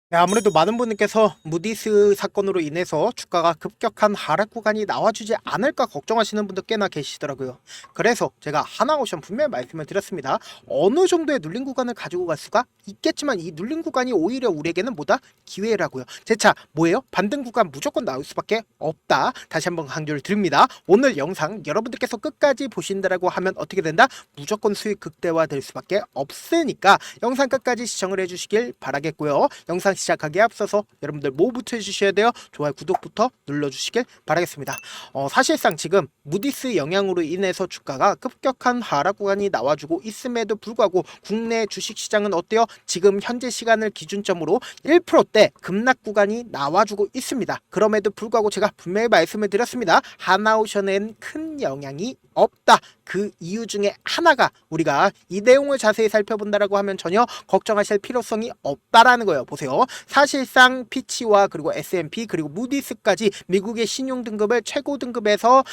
네, 아무래도 많은 분들께서 무디스 사건으로 인해서 주가가 급격한 하락 구간이 나와주지 않을까 걱정하시는 분들 꽤나 계시더라고요. 그래서 제가 하나오션 분명히 말씀을 드렸습니다. 어느 정도의 눌린 구간을 가지고 갈 수가 있겠지만 이 눌린 구간이 오히려 우리에게는 뭐다? 기회라고요. 제차 뭐예요? 반등 구간 무조건 나올 수밖에 없다. 다시 한번 강조를 드립니다. 오늘 영상 여러분들께서 끝까지 보신다라고 하면 어떻게 된다? 무조건 수익 극대화될 수밖에 없으니까 영상 끝까지 시청을 해주시길 바라겠고요. 영상 시작하기에 앞서서 여러분들 뭐부터 해주셔야 돼요? 좋아요, 구독부터 눌러주시길 바라겠습니다. 사실상 지금 무디스 영향으로 인해서 주가가 급격한 하락 구간이 나와주고 있음에도 불구하고 국내 주식시장은 어때요? 지금 현재 시간을 기준점으로 1%대 급락 구간이 나와주고 있습니다. 그럼에도 불구하고 제가 분명히 말씀을 드렸습니다. 하나오션엔 큰 영향이 없다. 그 이유 중에 하나가 우리가 이 내용을 자세히 살펴본다라고 하면 전혀 걱정하실 필요성이 없다라는 거예요. 보세요. 사실상 피치와 그리고 S&P 그리고 무디스까지 미국의 신용 등급을 최고 등급에서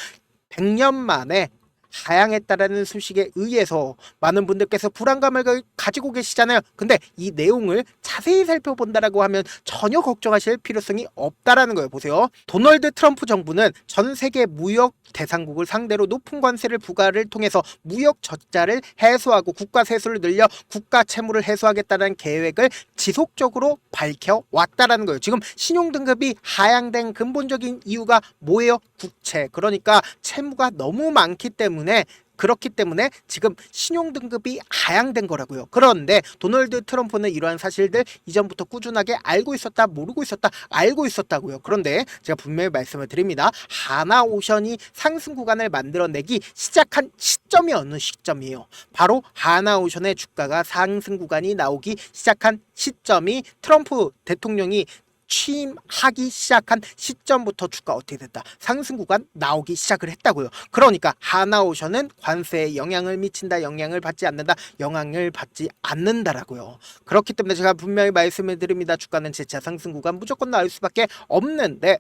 100년 만에 하향했다라는 소식에 의해서 많은 분들께서 불안감을 가지고 계시잖아요. 근데 이 내용을 자세히 살펴본다라고 하면 전혀 걱정하실 필요성이 없다라는 거예요. 보세요. 도널드 트럼프 정부는 전 세계 무역 대상국을 상대로 높은 관세를 부과를 통해서 무역 적자를 해소하고 국가 세수를 늘려 국가 채무를 해소하겠다는 계획을 지속적으로 밝혀왔다라는 거예요. 지금 신용 등급이 하향된 근본적인 이유가 뭐예요? 국채. 그러니까 채무가 너무 많기 때문에 그렇기 때문에 지금 신용등급이 하향된 거라고요. 그런데 도널드 트럼프는 이러한 사실들 이전부터 꾸준하게 알고 있었다, 모르고 있었다, 알고 있었다고요. 그런데 제가 분명히 말씀을 드립니다. 하나오션이 상승 구간을 만들어내기 시작한 시점이 어느 시점이에요? 바로 하나오션의 주가가 상승 구간이 나오기 시작한 시점이 트럼프 대통령이 취임하기 시작한 시점부터 주가 어떻게 됐다? 상승 구간 나오기 시작을 했다고요. 그러니까 하나오션은 관세에 영향을 미친다, 영향을 받지 않는다, 영향을 받지 않는다라고요. 그렇기 때문에 제가 분명히 말씀을 드립니다. 주가는 재차 상승 구간 무조건 나올 수밖에 없는데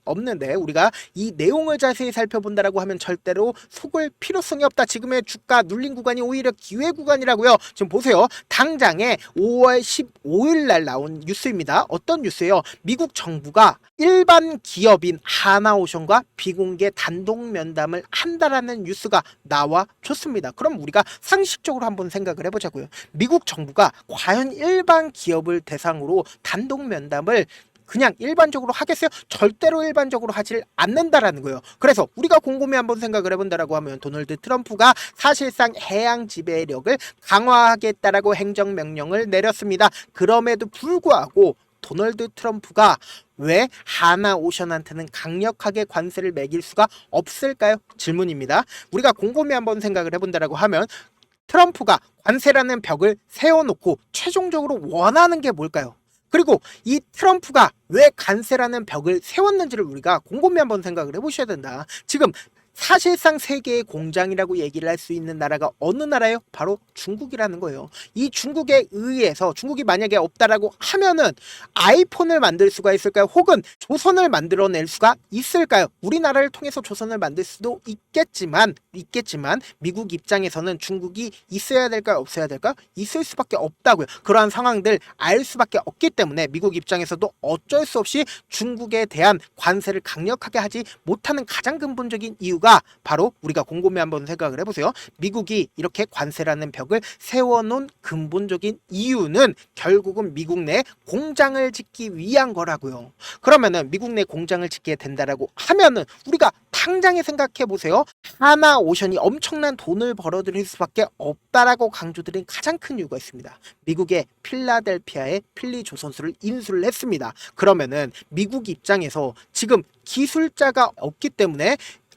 우리가 이 내용을 자세히 살펴본다라고 하면 절대로 속을 필요성이 없다. 지금의 주가 눌린 구간이 오히려 기회 구간이라고요. 지금 보세요. 당장에 5월 15일 날 나온 뉴스입니다. 어떤 뉴스예요? 미국 정부가 일반 기업인 하나오션과 비공개 단독 면담을 한다라는 뉴스가 나와 줬습니다. 그럼 우리가 상식적으로 한번 생각을 해보자고요. 미국 정부가 과연 일반 기업을 대상으로 단독 면담을 그냥 일반적으로 하겠어요? 절대로 일반적으로 하질 않는다라는 거예요. 그래서 우리가 곰곰이 한번 생각을 해본다라고 하면 도널드 트럼프가 사실상 해양 지배력을 강화하겠다라고 행정명령을 내렸습니다. 그럼에도 불구하고 도널드 트럼프가 왜 하나오션한테는 강력하게 관세를 매길 수가 없을까요? 질문입니다. 우리가 곰곰이 한번 생각을 해본다라고 하면 트럼프가 관세라는 벽을 세워놓고 최종적으로 원하는 게 뭘까요? 그리고 이 트럼프가 왜 관세라는 벽을 세웠는지를 우리가 곰곰이 한번 생각을 해보셔야 된다. 지금 사실상 세계의 공장이라고 얘기를 할 수 있는 나라가 어느 나라예요? 바로 중국이라는 거예요. 이 중국에 의해서 중국이 만약에 없다라고 하면은 아이폰을 만들 수가 있을까요? 혹은 조선을 만들어낼 수가 있을까요? 우리나라를 통해서 조선을 만들 수도 있겠지만 미국 입장에서는 중국이 있어야 될까요? 없어야 될까요? 있을 수밖에 없다고요. 그러한 상황들 알 수밖에 없기 때문에 미국 입장에서도 어쩔 수 없이 중국에 대한 관세를 강력하게 하지 못하는 가장 근본적인 이유가 바로 우리가 곰곰이 한번 생각을 해보세요. 미국이 이렇게 관세라는 벽을 세워놓은 근본적인 이유는 결국은 미국 내 공장을 짓기 위한 거라고요. 그러면은 미국 내 공장을 짓게 된다라고 하면은 우리가 당장에 생각해 보세요. 하나오션이 엄청난 돈을 벌어들일 수밖에 없다라고 강조드린 가장 큰 이유가 있습니다. 미국의 필라델피아의 필리조선소를 인수를 했습니다. 그러면은 미국 입장에서 지금 기술자가 없기 때문에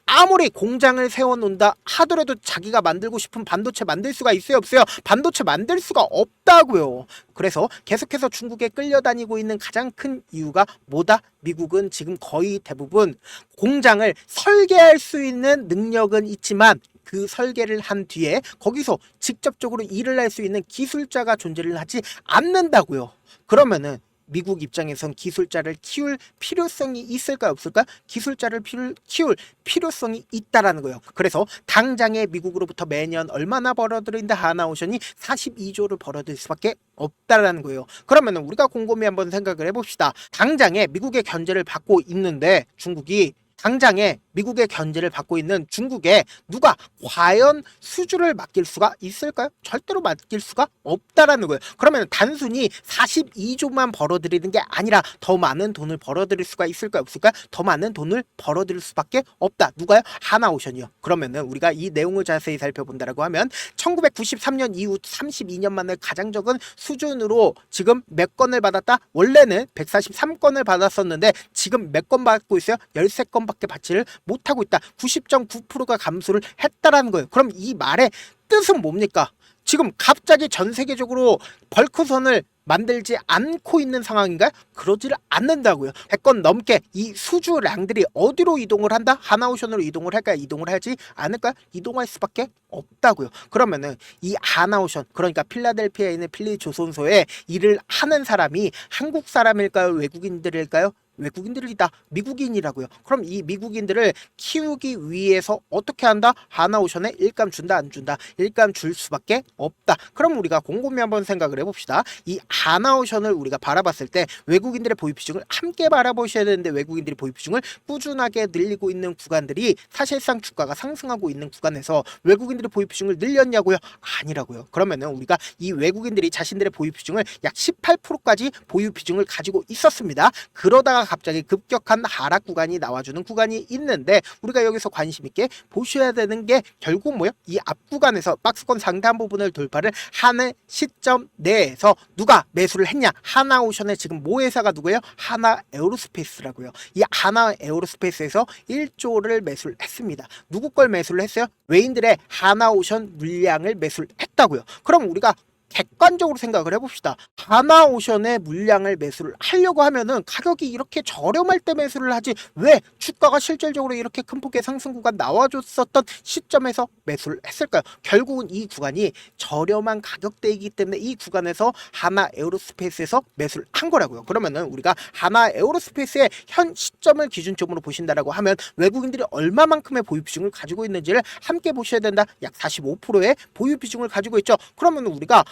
아무리 공장을 세워놓는다 하더라도 자기가 만들고 싶은 반도체 만들 수가 있어요, 없어요? 반도체 만들 수가 없다고요. 그래서 계속해서 중국에 끌려다니고 있는 가장 큰 이유가 뭐다? 미국은 지금 거의 대부분 공장을 설계할 수 있는 능력은 있지만 그 설계를 한 뒤에 거기서 직접적으로 일을 할 수 있는 기술자가 존재를 하지 않는다고요. 그러면은 미국 입장에선 기술자를 키울 필요성이 있을까 없을까? 기술자를 키울 필요성이 있다라는 거예요. 그래서 당장에 미국으로부터 매년 얼마나 벌어들인다 하나오션이 42조를 벌어들일 수밖에 없다라는 거예요. 그러면 우리가 곰곰이 한번 생각을 해봅시다. 당장에 미국의 견제를 받고 있는데 당장에 미국의 견제를 받고 있는 중국에 누가 과연 수주를 맡길 수가 있을까요? 절대로 맡길 수가 없다라는 거예요. 그러면 단순히 42조만 벌어들이는 게 아니라 더 많은 돈을 벌어들일 수가 있을까 없을까? 더 많은 돈을 벌어들일 수밖에 없다. 누가요? 하나오션이요. 그러면은 우리가 이 내용을 자세히 살펴본다라고 하면 1993년 이후 32년 만에 가장 적은 수준으로 지금 몇 건을 받았다? 원래는 143건을 받았었는데 지금 몇 건 받고 있어요? 13건밖에 받지를 못하고 있다. 90.9%가 감소를 했다라는 거예요. 그럼 이 말의 뜻은 뭡니까? 지금 갑자기 전 세계적으로 벌크선을 만들지 않고 있는 상황인가요? 그러지를 않는다고요. 100건 넘게 이 수주량들이 어디로 이동을 한다? 하나오션으로 이동을 할까요? 이동을 하지 않을까요? 이동할 수밖에 없다고요. 그러면은 이 하나오션, 그러니까 필라델피아에 있는 필리 조선소에 일을 하는 사람이 한국 사람일까요? 외국인들일까요? 외국인들이다. 미국인이라고요. 그럼 이 미국인들을 키우기 위해서 어떻게 한다? 하나오션에 일감 준다 안 준다? 일감 줄 수밖에 없다. 그럼 우리가 곰곰이 한번 생각을 해봅시다. 이 하나오션을 우리가 바라봤을 때 외국인들의 보유 비중을 함께 바라보셔야 되는데 외국인들이 보유 비중을 꾸준하게 늘리고 있는 구간들이 사실상 주가가 상승하고 있는 구간에서 외국인들의 보유 비중을 늘렸냐고요? 아니라고요. 그러면은 우리가 이 외국인들이 자신들의 보유 비중을 약 18%까지 보유 비중을 가지고 있었습니다. 그러다가 갑자기 급격한 하락 구간이 나와주는 구간이 있는데 우리가 여기서 관심 있게 보셔야 되는 게 결국 뭐예요? 이 앞 구간에서 박스권 상단 부분을 돌파를 하는 시점 내에서 누가 매수를 했냐? 하나오션의 지금 모회사가 누구예요? 하나에어로스페이스라고요. 이 하나에어로스페이스에서 1조를 매수를 했습니다. 누구 걸 매수를 했어요? 외인들의 하나오션 물량을 매수를 했다고요. 그럼 우리가 객관적으로 생각을 해봅시다. 하나오션의 물량을 매수를 하려고 하면은 가격이 이렇게 저렴할 때 매수를 하지 왜 주가가 실질적으로 이렇게 큰 폭의 상승 구간 나와줬었던 시점에서 매수를 했을까요? 결국은 이 구간이 저렴한 가격대이기 때문에 이 구간에서 하나에어로스페이스에서 매수를 한 거라고요. 그러면은 우리가 하나에어로스페이스의 현 시점을 기준점으로 보신다라고 하면 외국인들이 얼마만큼의 보유 비중을 가지고 있는지를 함께 보셔야 된다. 약 45%의 보유 비중을 가지고 있죠. 그러면 우리가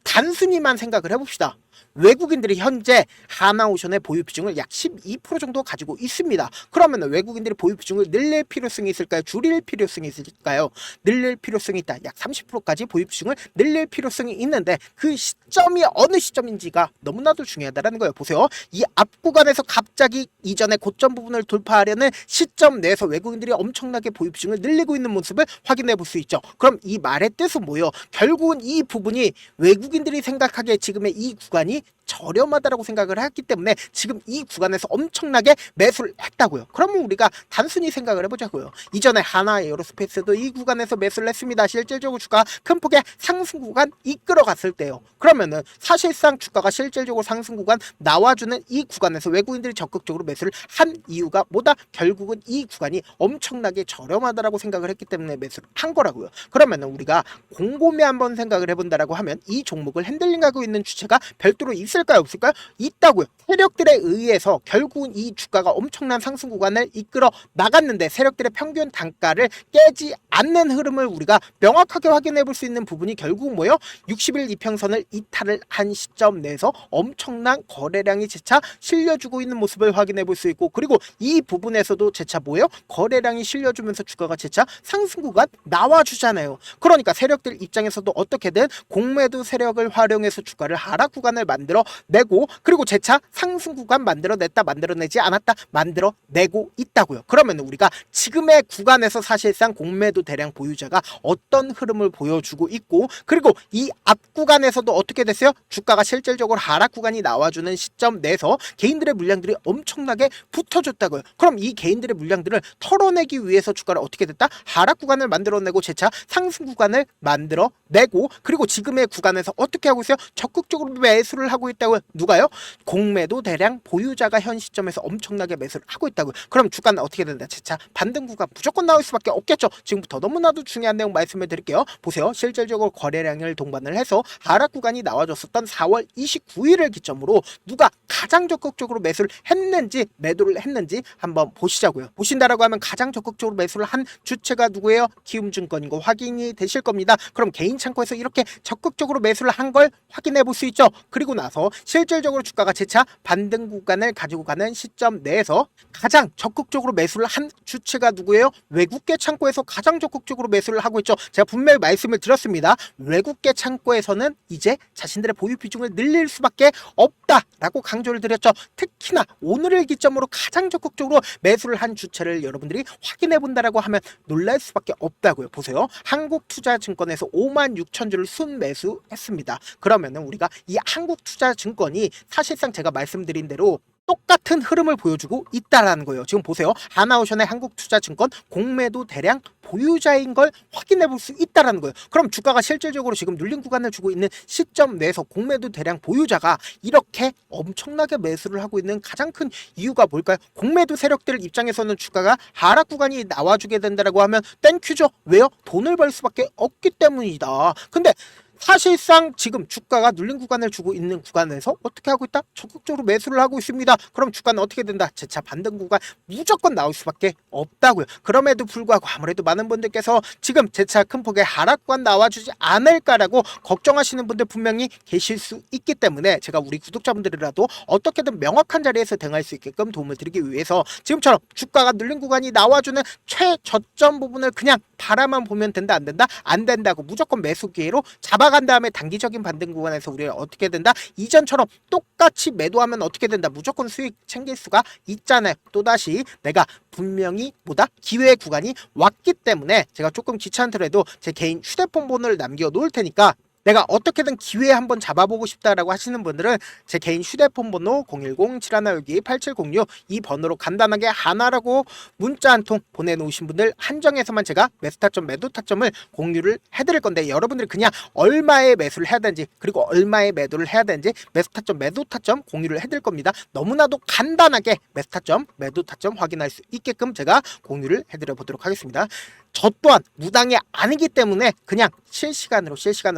단순히만 생각을 해봅시다. 외국인들이 현재 하나오션의 보유 비중을 약 12% 정도 가지고 있습니다. 그러면 외국인들이 보유 비중을 늘릴 필요성이 있을까요? 줄일 필요성이 있을까요? 늘릴 필요성이 있다. 약 30%까지 보유 비중을 늘릴 필요성이 있는데 그 시점이 어느 시점인지가 너무나도 중요하다는 거예요. 보세요. 이 앞 구간에서 갑자기 이전의 고점 부분을 돌파하려는 시점 내에서 외국인들이 엄청나게 보유 비중을 늘리고 있는 모습을 확인해 볼 수 있죠. 그럼 이 말의 뜻은 뭐예요? 결국은 이 부분이 외국인들이 생각하기에 지금의 이 구간이 저렴하다라고 생각을 했기 때문에 지금 이 구간에서 엄청나게 매수를 했다고요. 그러면 우리가 단순히 생각을 해보자고요. 이전에 하나에어로스페이스도 이 구간에서 매수를 했습니다. 실질적으로 주가가 큰 폭의 상승 구간 이끌어 갔을 때요. 그러면은 사실상 주가가 실질적으로 상승 구간 나와주는 이 구간에서 외국인들이 적극적으로 매수를 한 이유가 뭐다? 결국은 이 구간이 엄청나게 저렴하다라고 생각을 했기 때문에 매수를 한 거라고요. 그러면은 우리가 곰곰이 한번 생각을 해본다라고 하면 이 종목을 핸들링하고 있는 주체가 별도로 있을까요? 없을까요? 있다고요. 세력들에 의해서 결국은 이 주가가 엄청난 상승 구간을 이끌어 나갔는데 세력들의 평균 단가를 깨지 않는 흐름을 우리가 명확하게 확인해 볼 수 있는 부분이 결국 뭐예요? 60일 이평선을 이탈을 한 시점 내에서 엄청난 거래량이 재차 실려주고 있는 모습을 확인해 볼 수 있고 그리고 이 부분에서도 재차 뭐예요? 거래량이 실려주면서 주가가 재차 상승 구간 나와주잖아요. 그러니까 세력들 입장에서도 어떻게든 공매도 세력을 활용해서 주가를 하락 구간을 만들어내고 그리고 재차 상승 구간 만들어냈다 만들어내지 않았다 만들어내고 있다고요. 그러면 우리가 지금의 구간에서 사실상 공매도 대량 보유자가 어떤 흐름을 보여주고 있고 그리고 이 앞 구간에서도 어떻게 됐어요? 주가가 실질적으로 하락 구간이 나와주는 시점 내에서 개인들의 물량들이 엄청나게 붙어줬다고요. 그럼 이 개인들의 물량들을 털어내기 위해서 주가를 어떻게 됐다? 하락 구간을 만들어내고 재차 상승 구간을 만들어내고 그리고 지금의 구간에서 어떻게 하고 있어요? 적극적으로 매수를 하고 있다. 있다고요. 누가요? 공매도 대량 보유자가 현 시점에서 엄청나게 매수를 하고 있다고요. 그럼 주가는 어떻게 된다? 재차 반등 구간 무조건 나올 수밖에 없겠죠. 지금부터 너무나도 중요한 내용 말씀을 드릴게요. 보세요. 실질적으로 거래량을 동반을 해서 하락 구간이 나와줬었던 4월 29일을 기점으로 누가 가장 적극적으로 매수를 했는지 매도를 했는지 한번 보시자고요. 보신다라고 하면 가장 적극적으로 매수를 한 주체가 누구예요? 키움증권인 거 확인이 되실 겁니다. 그럼 개인 창고에서 이렇게 적극적으로 매수를 한 걸 확인해 볼 수 있죠. 그리고 나서 실질적으로 주가가 재차 반등 구간을 가지고 가는 시점 내에서 가장 적극적으로 매수를 한 주체가 누구예요? 외국계 창고에서 가장 적극적으로 매수를 하고 있죠. 제가 분명히 말씀을 드렸습니다. 외국계 창고에서는 이제 자신들의 보유 비중을 늘릴 수밖에 없다라고 강조를 드렸죠. 특히나 오늘을 기점으로 가장 적극적으로 매수를 한 주체를 여러분들이 확인해 본다라고 하면 놀랄 수밖에 없다고요. 보세요. 한국투자증권에서 56,000주를 순매수했습니다. 그러면은 우리가 이 한국투자증권이 사실상 제가 말씀드린 대로 똑같은 흐름을 보여주고 있다라는 거예요. 지금 보세요. 하나오션의 한국투자증권 공매도 대량 보유자인 걸 확인해 볼 수 있다라는 거예요. 그럼 주가가 실질적으로 지금 눌린 구간을 주고 있는 시점 내에서 공매도 대량 보유자가 이렇게 엄청나게 매수를 하고 있는 가장 큰 이유가 뭘까요? 공매도 세력들 입장에서는 주가가 하락 구간이 나와주게 된다라고 하면 땡큐죠. 왜요? 돈을 벌 수밖에 없기 때문이다. 근데 사실상 지금 주가가 눌린 구간을 주고 있는 구간에서 어떻게 하고 있다? 적극적으로 매수를 하고 있습니다. 그럼 주가는 어떻게 된다? 재차 반등 구간 무조건 나올 수밖에 없다고요. 그럼에도 불구하고 아무래도 많은 분들께서 지금 재차 큰 폭의 하락 구간 나와주지 않을까라고 걱정하시는 분들 분명히 계실 수 있기 때문에 제가 우리 구독자분들이라도 어떻게든 명확한 자리에서 대응할 수 있게끔 도움을 드리기 위해서 지금처럼 주가가 눌린 구간이 나와주는 최저점 부분을 그냥 바라만 보면 된다 안 된다? 안 된다고 무조건 매수 기회로 잡아간 다음에 단기적인 반등 구간에서 우리가 어떻게 된다? 이전처럼 똑같이 매도하면 어떻게 된다? 무조건 수익 챙길 수가 있잖아요. 또다시 내가 분명히 뭐다? 기회 구간이 왔기 때문에 제가 조금 귀찮더라도 제 개인 휴대폰 번호를 남겨 놓을 테니까 내가 어떻게든 기회에 한번 잡아보고 싶다라고 하시는 분들은 제 개인 휴대폰 번호 010-7162-8706 이 번호로 간단하게 하나라고 문자 한 통 보내놓으신 분들 한정해서만 제가 매수타점 매도타점을 공유를 해드릴 건데 여러분들이 그냥 얼마에 매수를 해야 되는지 그리고 얼마에 매도를 해야 되는지 매수타점 매도타점 공유를 해드릴 겁니다. 너무나도 간단하게 매수타점 매도타점 확인할 수 있게끔 제가 공유를 해드려 보도록 하겠습니다. 저 또한 무당이 아니기 때문에 그냥 실시간으로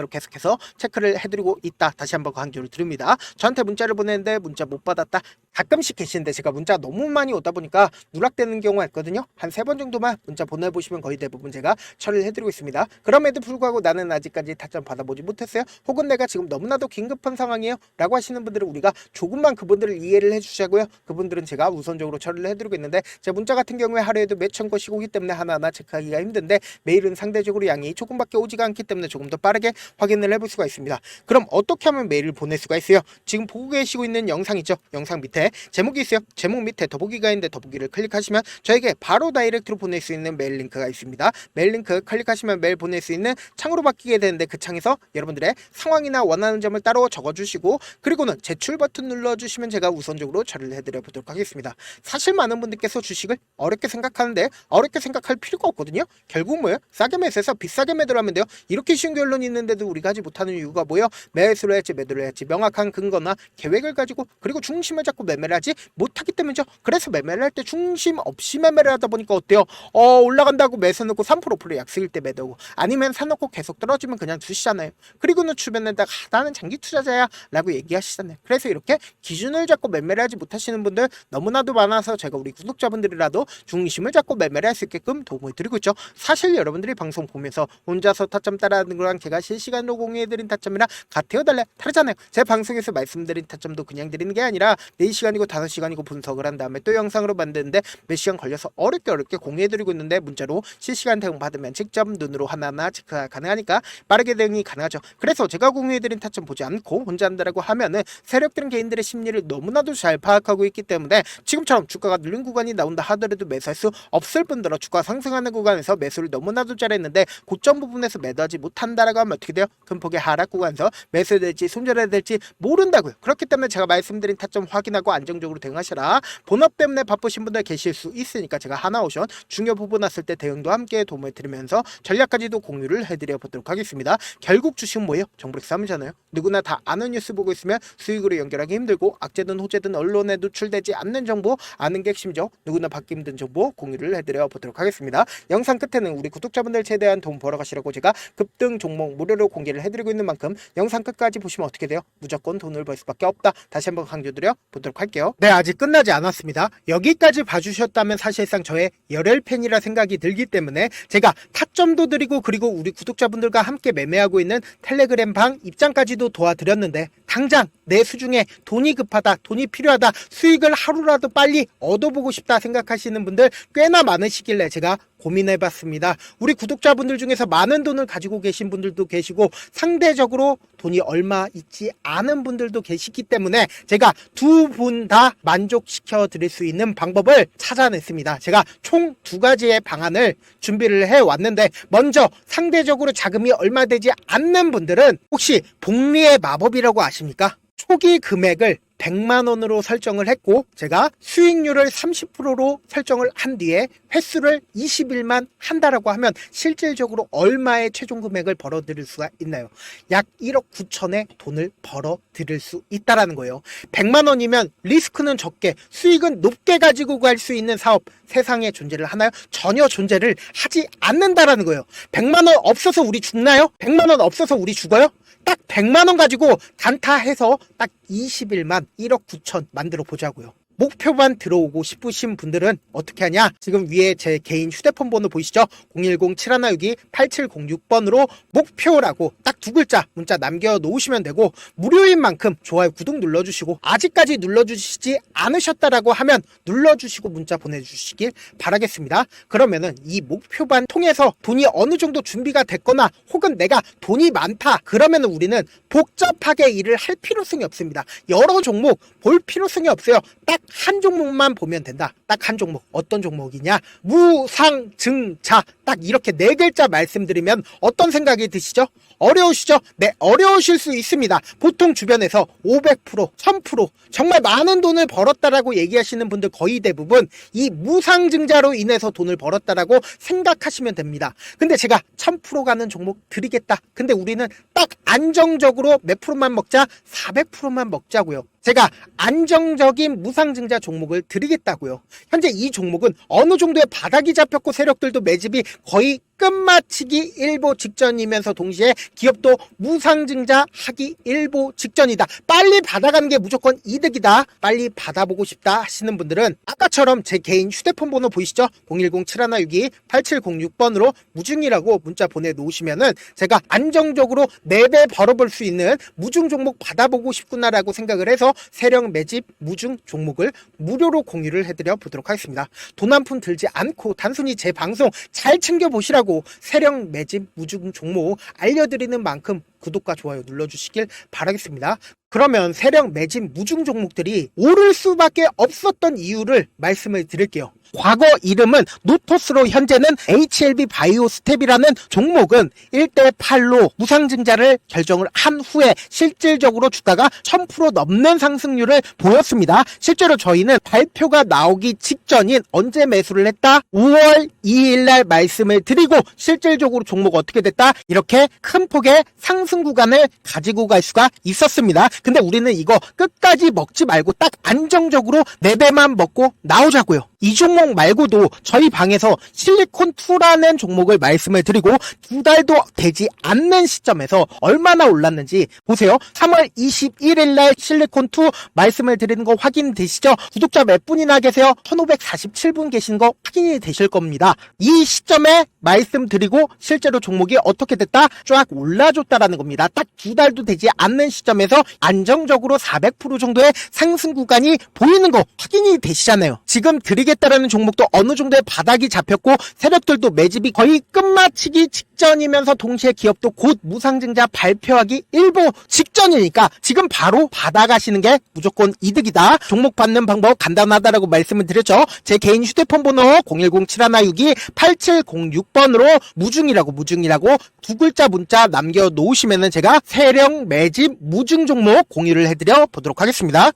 계속해서 체크를 해드리고 있다. 다시 한번 강조를 드립니다. 저한테 문자를 보냈는데 문자 못 받았다. 가끔씩 계시는데 제가 문자 너무 많이 오다 보니까 누락되는 경우가 있거든요. 한 3번 정도만 문자 보내보시면 거의 대부분 제가 처리를 해드리고 있습니다. 그럼에도 불구하고 나는 아직까지 타점 받아보지 못했어요. 혹은 내가 지금 너무나도 긴급한 상황이에요 라고 하시는 분들은 우리가 조금만 그분들을 이해를 해주시고요. 그분들은 제가 우선적으로 처리를 해드리고 있는데 제 문자 같은 경우에 하루에도 몇천 건씩 오기 때문에 하나하나 체크하기가 힘든데 메일은 상대적으로 양이 조금밖에 오지가 않기 때문에 조금 더 빠르게 확인을 해볼 수가 있습니다. 그럼 어떻게 하면 메일을 보낼 수가 있어요? 지금 보고 계시고 있는 영상 있죠? 영상 밑에 제목이 있어요. 제목 밑에 더보기가 있는데 더보기를 클릭하시면 저에게 바로 다이렉트로 보낼 수 있는 메일 링크가 있습니다. 메일 링크 클릭하시면 메일 보낼 수 있는 창으로 바뀌게 되는데 그 창에서 여러분들의 상황이나 원하는 점을 따로 적어주시고 그리고는 제출 버튼 눌러주시면 제가 우선적으로 처리를 해드려 보도록 하겠습니다. 사실 많은 분들께서 주식을 어렵게 생각하는데 어렵게 생각할 필요가 없거든요. 결국 뭐예요? 싸게 매수해서 비싸게 매도를 하면 돼요. 이렇게 쉬운 결론이 있는데도 우리가 하지 못하는 이유가 뭐예요? 매수를 할지 매도를 할지 명확한 근거나 계획을 가지고 그리고 중심을 잡고 매매를 하지 못하기 때문이죠. 그래서 매매를 할 때 중심 없이 매매를 하다 보니까 어때요? 올라간다고 매수 넣고 3% 약세일 때 매도고 아니면 사놓고 계속 떨어지면 그냥 두시잖아요. 그리고는 주변에다가 나는 장기 투자자야 라고 얘기하시잖아요. 그래서 이렇게 기준을 잡고 매매를 하지 못하시는 분들 너무나도 많아서 제가 우리 구독자분들이라도 중심을 잡고 매매를 할 수 있게끔 도움을 드리고 있죠. 사실 여러분들이 방송 보면서 혼자서 타점 따라하는 거랑 제가 실시간으로 공유해드린 타점이랑 같아요 달라요? 다르잖아요. 제 방송에서 말씀드린 타점도 그냥 드리는 게 아니라 4시간이고 5시간이고 분석을 한 다음에 또 영상으로 만드는데 몇 시간 걸려서 어렵게 공유해드리고 있는데 문자로 실시간 대응 받으면 직접 눈으로 하나하나 체크가 가능하니까 빠르게 대응이 가능하죠. 그래서 제가 공유해드린 타점 보지 않고 혼자 한다라고 하면은 세력들은 개인들의 심리를 너무나도 잘 파악하고 있기 때문에 지금처럼 주가가 눌린 구간이 나온다 하더라도 매수할 수 없을 뿐더러 주가 상승하는 구간에서 매수를 너무나도 잘했는데 고점 부분에서 매도하지 못한다라고 하면 어떻게 돼요? 그 큰 폭의 하락 구간에서 매수해야 될지 손절해야 될지 모른다고요. 그렇기 때문에 제가 말씀드린 타점 확인하고 안정적으로 대응하시라. 본업 때문에 바쁘신 분들 계실 수 있으니까 제가 하나오션 중요 부분 났을 때 대응도 함께 도움을 드리면서 전략까지도 공유를 해드려 보도록 하겠습니다. 결국 주식은 뭐예요? 정보력 싸움이잖아요. 누구나 다 아는 뉴스 보고 있으면 수익으로 연결하기 힘들고 악재든 호재든 언론에 노출되지 않는 정보 아는 게 핵심이죠. 누구나 받기 힘든 정보 공유를 해드려 보도록 하겠습니다. 영상 끝에는 우리 구독자분들 최대한 도움 벌어가시라고 제가 급등 종목 무료로 공개를 해드리고 있는 만큼 영상 끝까지 보시면 어떻게 돼요? 무조건 돈을 벌 수밖에 없다. 다시 한번 강조드려 보도록 할게요. 네, 아직 끝나지 않았습니다. 여기까지 봐주셨다면 사실상 저의 열혈팬이라 생각이 들기 때문에 제가 타점도 드리고 그리고 우리 구독자분들과 함께 매매하고 있는 텔레그램 방 입장까지도 도와드렸는데 당장 내 수중에 돈이 급하다, 돈이 필요하다, 수익을 하루라도 빨리 얻어보고 싶다 생각하시는 분들 꽤나 많으시길래 제가 고민해봤습니다. 우리 구독자분들 중에서 많은 돈을 가지고 계신 분들도 계시고 상대적으로 돈이 얼마 있지 않은 분들도 계시기 때문에 제가 두 분 다 만족시켜 드릴 수 있는 방법을 찾아냈습니다. 제가 총 두 가지의 방안을 준비를 해왔는데 먼저 상대적으로 자금이 얼마 되지 않는 분들은 혹시 복리의 마법이라고 아십니까? 초기 금액을 100만원으로 설정을 했고 제가 수익률을 30%로 설정을 한 뒤에 횟수를 20일만 한다라고 하면 실질적으로 얼마의 최종 금액을 벌어들일 수가 있나요? 약 1억 9천의 돈을 벌어들일 수 있다라는 거예요. 100만원이면 리스크는 적게 수익은 높게 가지고 갈 수 있는 사업 세상에 존재를 하나요? 전혀 존재를 하지 않는다라는 거예요. 100만원 없어서 우리 죽나요? 100만원 없어서 우리 죽어요? 딱 100만원 가지고 단타해서 딱 20일만 1억 9천 만들어 보자고요. 목표만 들어오고 싶으신 분들은 어떻게 하냐? 지금 위에 제 개인 휴대폰 번호 보이시죠? 010-7162-8706번으로 목표라고 딱 두 글자 문자 남겨놓으시면 되고 무료인 만큼 좋아요 구독 눌러주시고 아직까지 눌러주시지 않으셨다라고 하면 눌러주시고 문자 보내주시길 바라겠습니다. 그러면은 이 목표반 통해서 돈이 어느 정도 준비가 됐거나 혹은 내가 돈이 많다 그러면은 우리는 복잡하게 일을 할 필요성이 없습니다. 여러 종목 볼 필요성이 없어요. 딱 한 종목만 보면 된다. 딱 한 종목. 어떤 종목이냐? 무상증자. 딱 이렇게 네 글자 말씀드리면 어떤 생각이 드시죠? 어려우시죠? 네, 어려우실 수 있습니다. 보통 주변에서 500%, 1000% 정말 많은 돈을 벌었다라고 얘기하시는 분들 거의 대부분 이 무상증자로 인해서 돈을 벌었다라고 생각하시면 됩니다. 근데 제가 1000% 가는 종목 드리겠다. 근데 우리는 딱 안정적으로 몇 프로만 먹자? 400%만 먹자고요. 제가 안정적인 무상증자 종목을 드리겠다고요. 현재 이 종목은 어느 정도의 바닥이 잡혔고 세력들도 매집이 거의 끝마치기 일보 직전이면서 동시에 기업도 무상증자 하기 일보 직전이다. 빨리 받아가는 게 무조건 이득이다. 빨리 받아보고 싶다 하시는 분들은 아까처럼 제 개인 휴대폰 번호 보이시죠? 010-7162-8706번으로 무중이라고 문자 보내놓으시면은 제가 안정적으로 4배 벌어볼 수 있는 무중 종목 받아보고 싶구나라고 생각을 해서 세력 매집 무중 종목을 무료로 공유를 해드려 보도록 하겠습니다. 돈 한 푼 들지 않고 단순히 제 방송 잘 챙겨보시라고 세력 매집 무중 종목 알려드리는 만큼 구독과 좋아요 눌러주시길 바라겠습니다. 그러면 세력 매집 무중 종목들이 오를 수밖에 없었던 이유를 말씀을 드릴게요. 과거 이름은 노토스로 현재는 HLB 바이오스텝이라는 종목은 1대8로 무상증자를 결정을 한 후에 실질적으로 주가가 1000% 넘는 상승률을 보였습니다. 실제로 저희는 발표가 나오기 직전인 언제 매수를 했다? 5월 2일 날 말씀을 드리고 실질적으로 종목 어떻게 됐다? 이렇게 큰 폭의 상승 구간을 가지고 갈 수가 있었습니다. 근데 우리는 이거 끝까지 먹지 말고 딱 안정적으로 4배만 먹고 나오자고요. 이 종목 말고도 저희 방에서 실리콘2라는 종목을 말씀을 드리고 2달도 되지 않는 시점에서 얼마나 올랐는지 보세요. 3월 21일 날 실리콘2 말씀을 드리는 거 확인되시죠? 구독자 몇 분이나 계세요? 1547분 계신 거 확인이 되실 겁니다. 이 시점에 말씀드리고 실제로 종목이 어떻게 됐다? 쫙 올라줬다라는 겁니다. 딱 2달도 되지 않는 시점에서 안정적으로 400% 정도의 상승 구간이 보이는 거 확인이 되시잖아요. 지금 드리겠습니다. 매집하겠다라는 종목도 어느 정도의 바닥이 잡혔고 세력들도 매집이 거의 끝마치기 직전이면서 동시에 기업도 곧 무상증자 발표하기 일보 직전이니까 지금 바로 받아가시는 게 무조건 이득이다. 종목 받는 방법 간단하다라고 말씀을 드렸죠. 제 개인 휴대폰 번호 010-7162-8706번으로 무중이라고 두 글자 문자 남겨놓으시면은 제가 세력 매집 무중 종목 공유를 해드려 보도록 하겠습니다.